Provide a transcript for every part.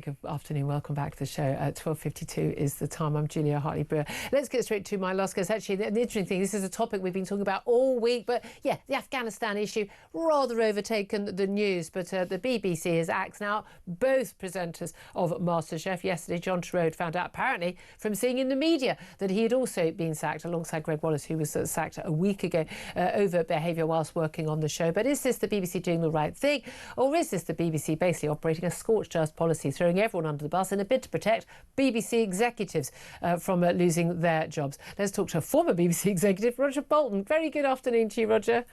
Good afternoon, welcome back to the show. 12:52 is the time. I'm Julia Hartley-Brewer. Let's get straight to my last guest. Actually, the interesting thing, this is a topic we've been talking about all week, but yeah, the Afghanistan issue rather overtaken the news. But the BBC has axed now both presenters of MasterChef. Yesterday, John Torode found out apparently from seeing in the media that he had also been sacked alongside Gregg Wallace, who was sacked a week ago over behaviour whilst working on the show. But is this the BBC doing the right thing, or is this the BBC basically operating a scorched earth policy, throwing everyone under the bus in a bid to protect BBC executives from losing their jobs? Let's talk to a former BBC executive, Roger Bolton. Very good afternoon to you, Roger.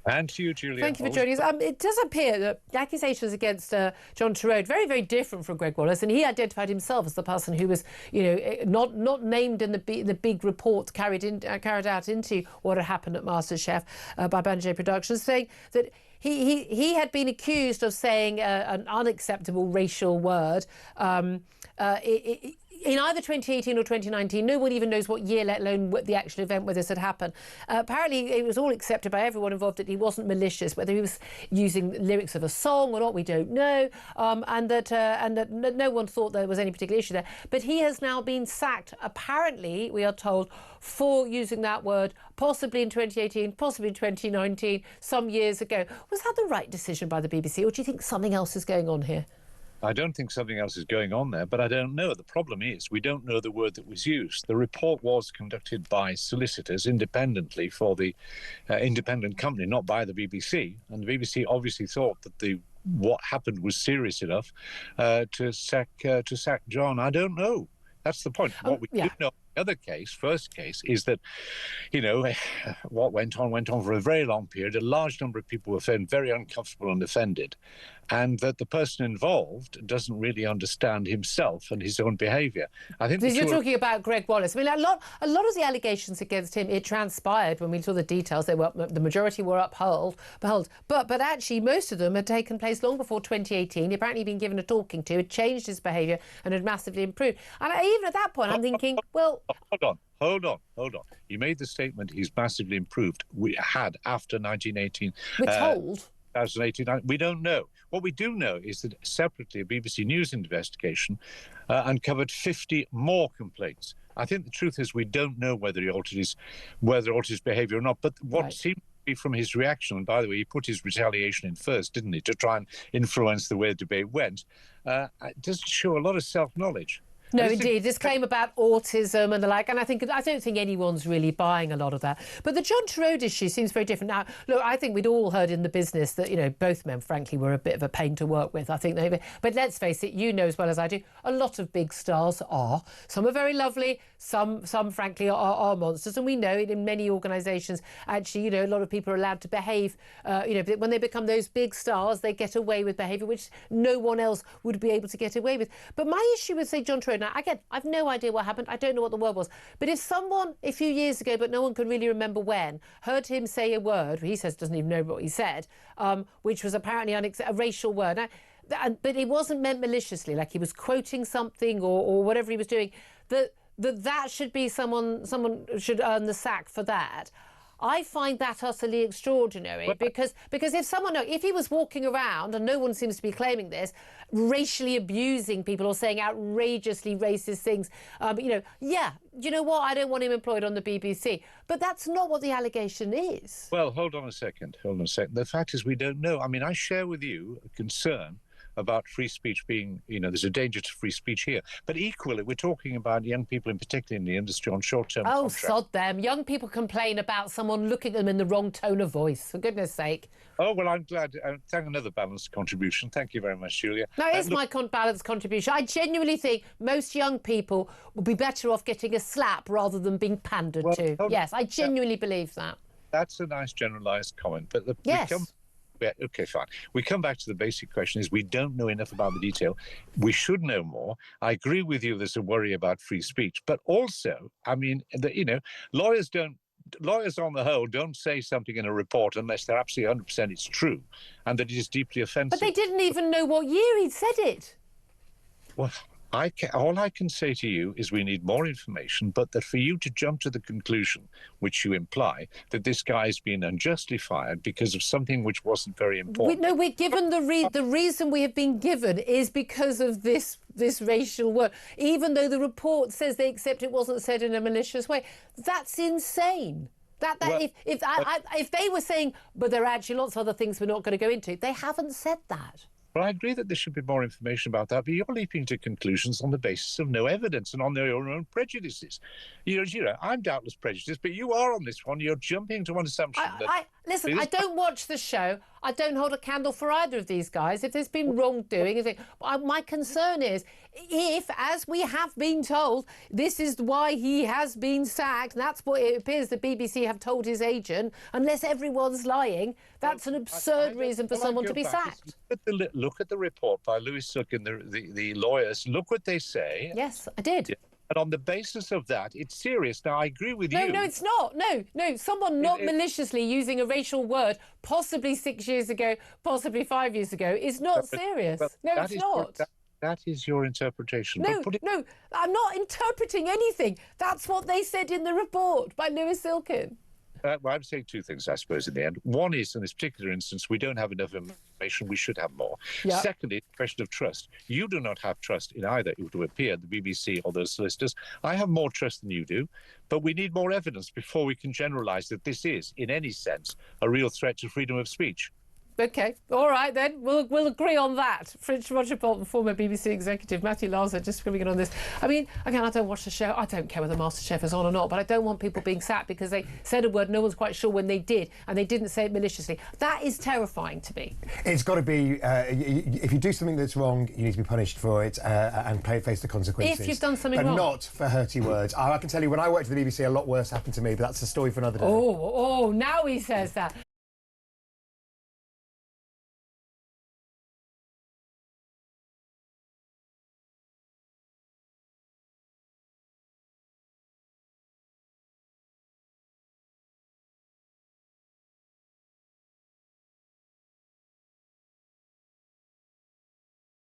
And to you, Julia. Thank you for joining us. It does appear that the accusations against John Torode very, very different from Gregg Wallace, and he identified himself as the person who was, not named in the big report carried out into what had happened at MasterChef by Banjay Productions, saying that he had been accused of saying an unacceptable racial word in either 2018 or 2019. No one even knows what year, let alone what the actual event where this had happened. Apparently, it was all accepted by everyone involved that he wasn't malicious. Whether he was using lyrics of a song or not, we don't know. And that no one thought there was any particular issue there. But he has now been sacked, apparently, we are told, for using that word, possibly in 2018, possibly in 2019, some years ago. Was that the right decision by the BBC, or do you think something else is going on here? I don't think something else is going on there, but I don't know. The problem is we don't know the word that was used. The report was conducted by solicitors independently for the independent company, not by the BBC. And the BBC obviously thought that what happened was serious enough to sack John. I don't know. That's the point. What we do know. The other case, first case, is that, what went on for a very long period. A large number of people were found very uncomfortable and offended, and that the person involved doesn't really understand himself and his own behaviour. I think you're talking about Gregg Wallace. I mean, a lot of the allegations against him, it transpired when we saw the details. The majority were upheld, but actually most of them had taken place long before 2018. He'd apparently been given a talking to, had changed his behaviour and had massively improved. And even at that point, I'm thinking, well. Hold on. You made the statement he's massively improved. We had after 1918. We're told. 2018. We don't know. What we do know is that separately, a BBC News investigation uncovered 50 more complaints. I think the truth is we don't know whether he altered his behaviour or not. But what seemed to be from his reaction, and by the way, he put his retaliation in first, didn't he, to try and influence the way the debate went, it doesn't show a lot of self-knowledge. No, indeed. This claim about autism and the like, and I don't think anyone's really buying a lot of that. But the John Torode issue seems very different. Now, look, I think we'd all heard in the business that, both men, frankly, were a bit of a pain to work with. I think but let's face it, you know as well as I do, a lot of big stars are. Some are very lovely, some frankly, are monsters. And we know it in many organisations, actually, a lot of people are allowed to behave, when they become those big stars, they get away with behaviour which no one else would be able to get away with. But my issue with, say, John Torode, now, again, I've no idea what happened. I don't know what the word was. But if someone, a few years ago, but no one can really remember when, heard him say a word, he says doesn't even know what he said, which was apparently a racial word. Now, but it wasn't meant maliciously, like he was quoting something or whatever he was doing, that should be someone should earn the sack for that. I find that utterly extraordinary because if he was walking around, and no one seems to be claiming this, racially abusing people or saying outrageously racist things, you know what, I don't want him employed on the BBC. But that's not what the allegation is. Well, hold on a second. The fact is we don't know. I mean, I share with you a concern about free speech being, there's a danger to free speech here. But equally, we're talking about young people, in particular in the industry, on short-term contracts. Oh, sod them. Young people complain about someone looking at them in the wrong tone of voice, for goodness sake. Oh, well, I'm glad. Thank another balanced contribution. Thank you very much, Julia. No, it is my balanced contribution. I genuinely think most young people will be better off getting a slap rather than being pandered to. Yes, I genuinely believe that. That's a nice generalised comment. But okay, fine. We come back to the basic question is we don't know enough about the detail. We should know more. I agree with you there's a worry about free speech. But also, I mean, lawyers on the whole don't say something in a report unless they're absolutely 100% it's true and that it is deeply offensive. But they didn't even know what year he'd said it. Well, All I can say to you is we need more information, but that for you to jump to the conclusion, which you imply, that this guy has been unjustly fired because of something which wasn't very important. We're given the reason we have been given is because of this racial word, even though the report says they accept it wasn't said in a malicious way. That's insane. If they were saying, but there are actually lots of other things we're not going to go into, they haven't said that. Well, I agree that there should be more information about that, but you're leaping to conclusions on the basis of no evidence and on your own prejudices. You know, I'm doubtless prejudiced, but you are on this one. You're jumping to one assumption Listen, I don't watch the show. I don't hold a candle for either of these guys. If there's been wrongdoing, my concern is if, as we have been told, this is why he has been sacked, that's what it appears the BBC have told his agent, unless everyone's lying, that's an absurd reason for someone to be sacked. Look at the report by Lewis Silkin, the lawyers. Look what they say. Yes, I did. Yeah. And on the basis of that, it's serious. Now, I agree with you. No, it's not. No. Someone not maliciously using a racial word, possibly 6 years ago, possibly 5 years ago, is not serious. No, it's not. That is your interpretation. No, I'm not interpreting anything. That's what they said in the report by Lewis Silkin. Well, I'm saying two things, I suppose, in the end. One is, in this particular instance, we don't have enough information. We should have more. Yeah. Secondly, the question of trust. You do not have trust in either, it would appear, the BBC or those solicitors. I have more trust than you do, but we need more evidence before we can generalise that this is, in any sense, a real threat to freedom of speech. OK, all right then, we'll agree on that. Roger Bolton, former BBC executive, Matthew Larser, just coming in on this. I mean, again, I don't watch the show. I don't care whether MasterChef is on or not, but I don't want people being sacked because they said a word no one's quite sure when they did, and they didn't say it maliciously. That is terrifying to me. It's got to be, if you do something that's wrong, you need to be punished for it and face the consequences. If you've done something wrong. But not for hurty words. I can tell you, when I worked for the BBC, a lot worse happened to me, but that's a story for another day. Oh, now he says that.